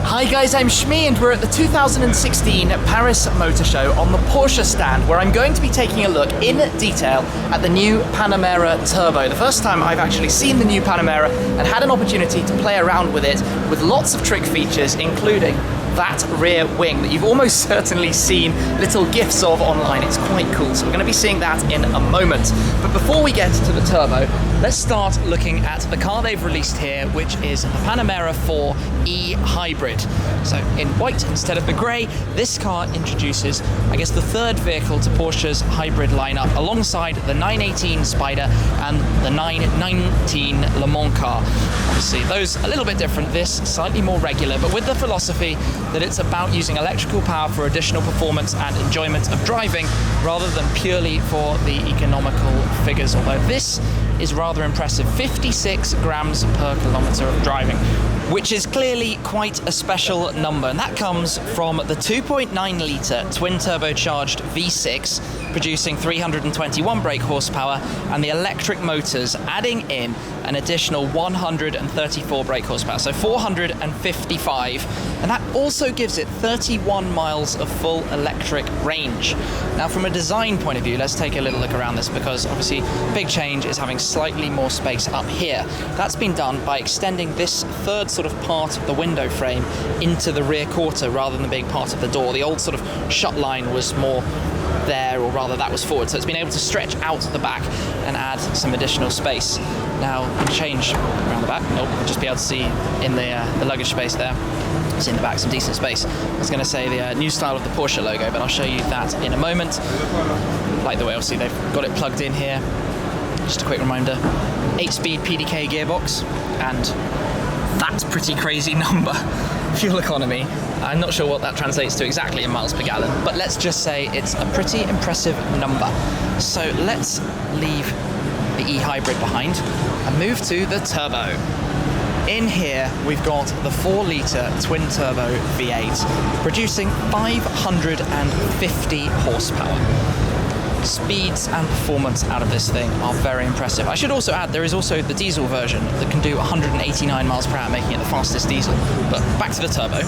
Hi guys, I'm Shmi and we're at the 2016 Paris Motor Show on the Porsche stand, where I'm going to be taking a look in detail at the new Panamera Turbo. The first time I've actually seen the new Panamera and had an opportunity to play around with it with lots of trick features, including that rear wing that you've almost certainly seen little gifs of online. It's quite cool, so we're going to be seeing that in a moment. But before we get to the Turbo, let's start looking at the car they've released here, which is the Panamera 4 E-Hybrid. So in white instead of the grey, this car introduces, I guess, the third vehicle to Porsche's hybrid lineup, alongside the 918 Spider and the 919 Le Mans car. Obviously, those a little bit different, this slightly more regular, but with the philosophy that it's about using electrical power for additional performance and enjoyment of driving, rather than purely for the economical figures. Although this is rather impressive, 56 grams per kilometre of driving, which is clearly quite a special number, and that comes from the 2.9 litre twin turbocharged V6 producing 321 brake horsepower, and the electric motors adding in an additional 134 brake horsepower, so 455, and that also gives it 31 miles of full electric range. Now, from a design point of view, let's take a little look around this, because obviously big change is having slightly more space up here. That's been done by extending this third sort of part of the window frame into the rear quarter rather than being part of the door. The old sort of shut line was more there, or rather that was forward, so it's been able to stretch out the back and add some additional space. Now, change around the back, nope, we'll just be able to see in the luggage space there. See in the back some decent space. I was going to say the new style of the Porsche logo, but I'll show you that in a moment. Like the way, obviously, they've got it plugged in here. Just a quick reminder, 8-speed PDK gearbox, and that's a pretty crazy number. Fuel economy, I'm not sure what that translates to exactly in miles per gallon, but let's just say it's a pretty impressive number. So let's leave the E-Hybrid behind and move to the Turbo. In here, we've got the 4-litre twin-turbo V8, producing 550 horsepower. Speeds and performance out of this thing are very impressive. I should also add, there is also the diesel version that can do 189 miles per hour, making it the fastest diesel. But back to the Turbo.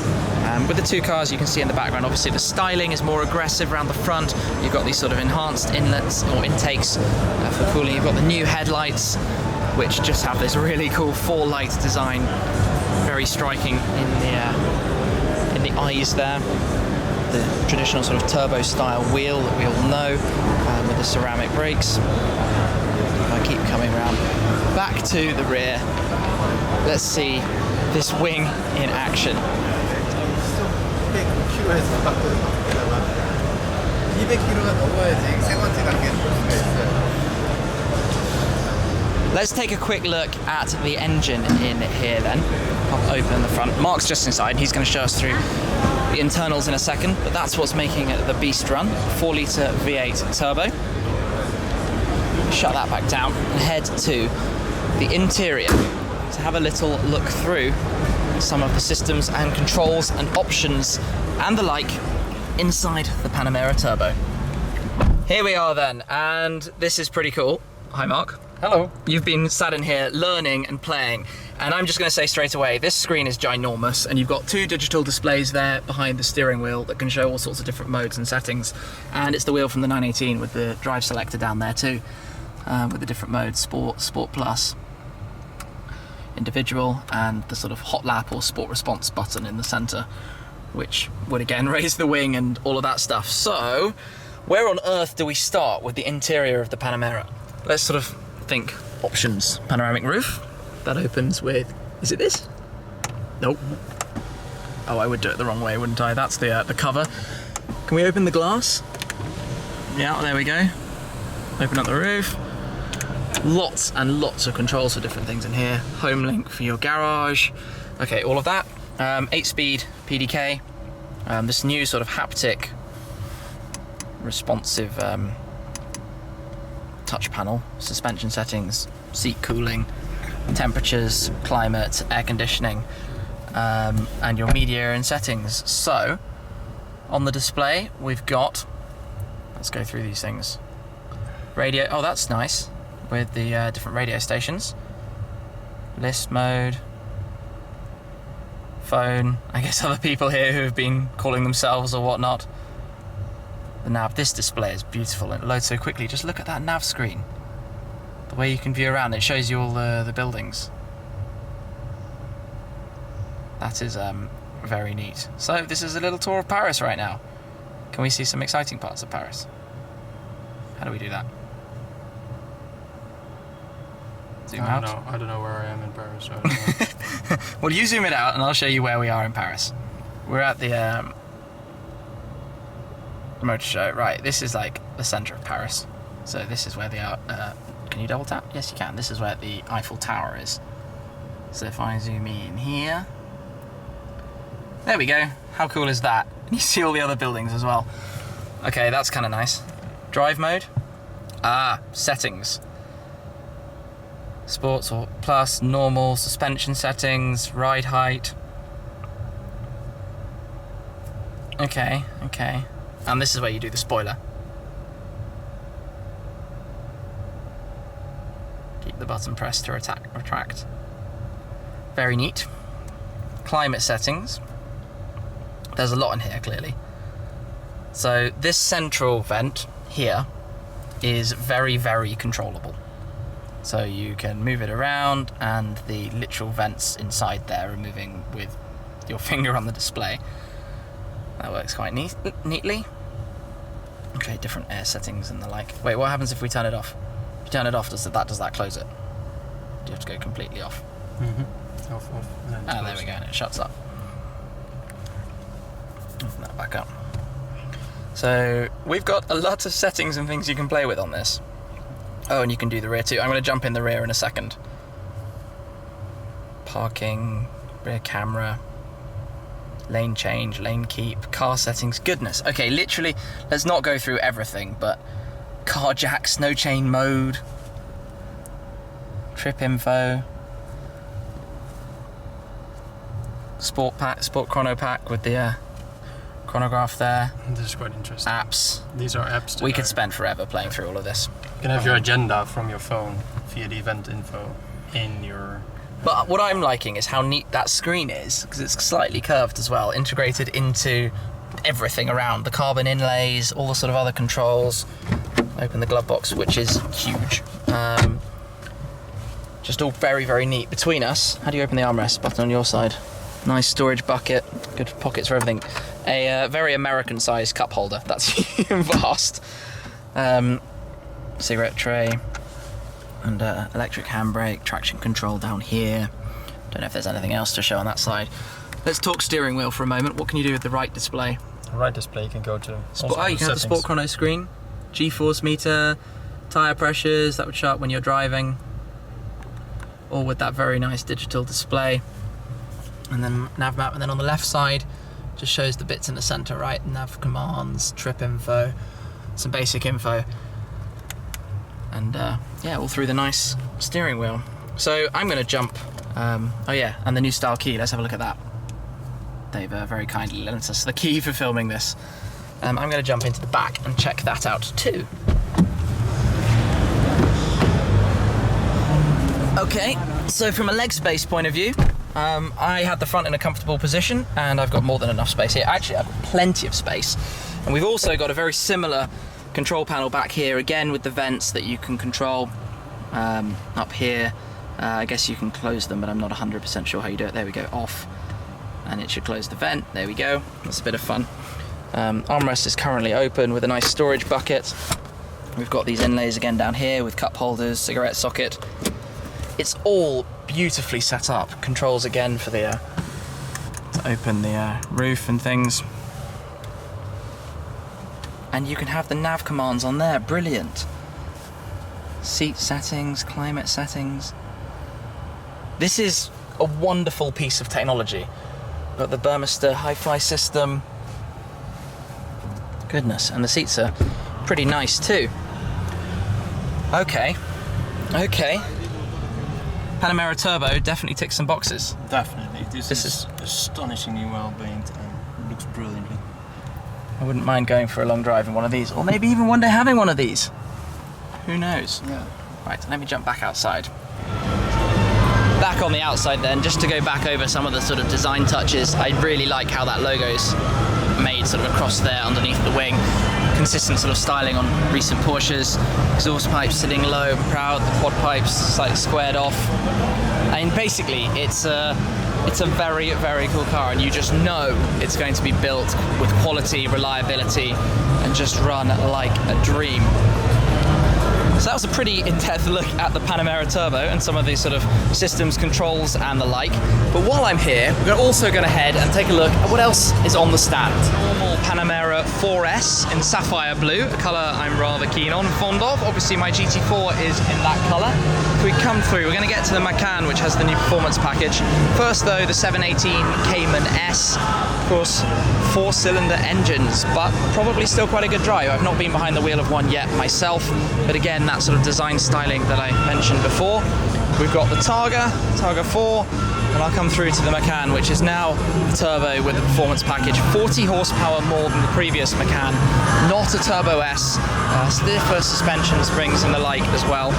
With the two cars, you can see in the background, obviously the styling is more aggressive around the front. You've got these sort of enhanced inlets or intakes for cooling. You've got the new headlights, which just have this really cool 4-light design, very striking in the eyes there. The traditional sort of turbo style wheel that we all know, with the ceramic brakes. I keep coming around back to the rear. Let's see this wing in action. Let's take a quick look at the engine in here then. I'll open the front. Mark's just inside, he's going to show us through the internals in a second, but that's what's making it the beast run. 4-litre V8 turbo. Shut that back down and head to the interior to have a little look through some of the systems and controls and options and the like inside the Panamera Turbo. Here we are then, and this is pretty cool. Hi Mark. Hello. You've been sat in here learning and playing, and I'm just going to say straight away, this screen is ginormous, and you've got 2 digital displays there behind the steering wheel that can show all sorts of different modes and settings, and it's the wheel from the 918 with the drive selector down there too, with the different modes, Sport, Sport Plus, Individual, and the sort of hot lap or sport response button in the centre, which would again raise the wing and all of that stuff. So, where on earth do we start with the interior of the Panamera? Let's sort of think options. Panoramic roof, that opens with, is it this? Nope. Oh, I would do it the wrong way, wouldn't I? That's the cover. Can we open the glass? Yeah, there we go. Open up the roof. Lots and lots of controls for different things in here. Home link for your garage. Okay, all of that. 8-speed PDK. This new sort of haptic responsive touch panel, suspension settings, seat cooling, temperatures, climate, air conditioning, and your media and settings. So, on the display, we've got, let's go through these things. Radio, oh that's nice, with the different radio stations. List mode. Phone. I guess other people here who have been calling themselves or whatnot. The nav. This display is beautiful and it loads so quickly. Just look at that nav screen. The way you can view around. It shows you all the buildings. That is very neat. So this is a little tour of Paris right now. Can we see some exciting parts of Paris? How do we do that? Zoom out? I don't know where I am in Paris. So I don't know. Well, you zoom it out and I'll show you where we are in Paris. We're at the motor show. Right, this is like the centre of Paris. So this is where the... can you double tap? Yes, you can. This is where the Eiffel Tower is. So if I zoom in here... There we go. How cool is that? You see all the other buildings as well. Okay, that's kind of nice. Drive mode. Settings. Sports or plus, normal, suspension settings, ride height. Okay. And this is where you do the spoiler. Keep the button pressed to retract. Very neat. Climate settings. There's a lot in here, clearly. So this central vent here is very, very controllable. So you can move it around and the literal vents inside there are moving with your finger on the display. That works quite neatly. Okay, different air settings and the like. Wait, what happens if we turn it off? If you turn it off, does that close it? Do you have to go completely off? Mm-hmm. Off. There we go, and it shuts up. Open that back up. So we've got a lot of settings and things you can play with on this. Oh, and you can do the rear too. I'm going to jump in the rear in a second. Parking, rear camera, lane change, lane keep, car settings. Goodness. Okay, literally, let's not go through everything, but car jack, snow chain mode, trip info, sport chrono pack with the chronograph there. This is quite interesting. Apps. These are apps. We could spend forever playing through all of this. You can have your agenda from your phone via the event info in your... But what I'm liking is how neat that screen is, because it's slightly curved as well, integrated into everything around. The carbon inlays, all the sort of other controls. Open the glove box, which is huge. Just all very, very neat. Between us, how do you open the armrest? Button on your side. Nice storage bucket, good pockets for everything. A very American-sized cup holder. That's vast. Cigarette tray and electric handbrake, traction control down here. Don't know if there's anything else to show on that side. Let's talk steering wheel for a moment. What can you do with the right display? The right display you can go to. You can have the Sport Chrono screen, G-force meter, tyre pressures. That would show up when you're driving. All with that very nice digital display. And then nav map, and then on the left side just shows the bits in the center, right? Nav commands, trip info, some basic info, and yeah, all through the nice steering wheel. So I'm going to jump. Oh yeah, and the new style key. Let's have a look at that. They've very kindly lent us the key for filming this. I'm going to jump into the back and check that out too. Okay, so from a leg space point of view, I had the front in a comfortable position and I've got more than enough space here. Actually, I've got plenty of space. And we've also got a very similar control panel back here, again with the vents that you can control up here. I guess you can close them, but I'm not 100% sure how you do it. There we go, off. And it should close the vent. There we go. That's a bit of fun. Armrest is currently open with a nice storage bucket. We've got these inlays again down here with cup holders, cigarette socket. It's all beautifully set up. Controls again for the to open the roof and things. And you can have the nav commands on there. Brilliant. Seat settings, climate settings. This is a wonderful piece of technology. Got the Burmester hi-fi system. Goodness, and the seats are pretty nice too. Okay. Panamera Turbo definitely ticks some boxes. Definitely. This is astonishingly well painted and looks brilliantly. I wouldn't mind going for a long drive in one of these, or maybe even one day having one of these. Who knows? Yeah. Right, let me jump back outside. Back back on the outside then, just to go back over some of the sort of design touches. I really like how that logo's made sort of across there underneath the wing. Consistent sort of styling on recent Porsches. Exhaust pipes sitting low and proud, the quad pipes slightly squared off. I mean, basically, it's a very, very cool car, and you just know it's going to be built with quality, reliability, and just run like a dream. So that was a pretty in-depth look at the Panamera Turbo and some of these sort of systems, controls, and the like. But while I'm here, we're also going to head and take a look at what else is on the stand. Normal Panamera 4S in sapphire blue, a colour I'm rather keen on, fond of. Obviously my GT4 is in that colour. If we come through, we're going to get to the Macan, which has the new performance package. First though, the 718 Cayman S. Of course, 4-cylinder engines, but probably still quite a good drive. I've not been behind the wheel of one yet myself, but again, that sort of design styling that I mentioned before. We've got the Targa 4, and I'll come through to the Macan, which is now the turbo with the performance package. 40 horsepower more than the previous Macan, not a Turbo S. Stiffer suspension springs and the like as well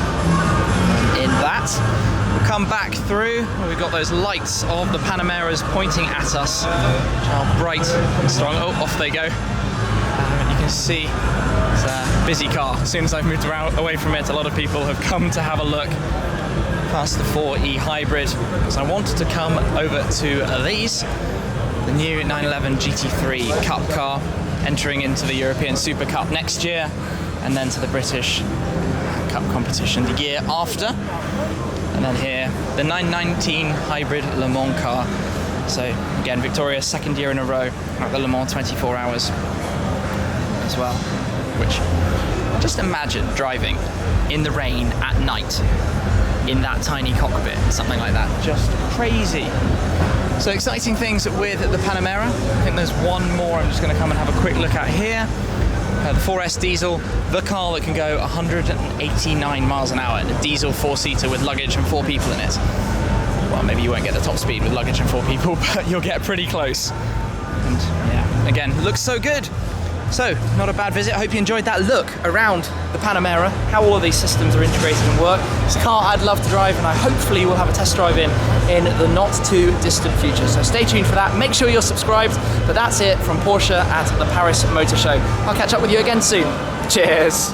in that. We'll come back through, we've got those lights of the Panameras pointing at us, which are bright and strong. Oh, off they go. You can see it's a busy car. As soon as I've moved around away from it, a lot of people have come to have a look past the 4E Hybrid, because I wanted to come over to these, the new 911 GT3 Cup car, entering into the European Super Cup next year, and then to the British Cup competition the year after. And then here, the 919 Hybrid Le Mans car. So again, Victoria's second year in a row at the Le Mans 24 hours as well. Which, just imagine driving in the rain at night in that tiny cockpit, something like that. Just crazy. So exciting things with the Panamera. I think there's one more I'm just going to come and have a quick look at here. The 4S diesel, the car that can go 189 miles an hour, a diesel 4-seater with luggage and 4 people in it. Well, maybe you won't get the top speed with luggage and 4 people, but you'll get pretty close. And yeah, again, looks so good. So, not a bad visit. I hope you enjoyed that look around the Panamera, how all of these systems are integrated and work. It's a car I'd love to drive, and I hopefully will have a test drive in the not too distant future. So stay tuned for that. Make sure you're subscribed. But that's it from Porsche at the Paris Motor Show. I'll catch up with you again soon. Cheers.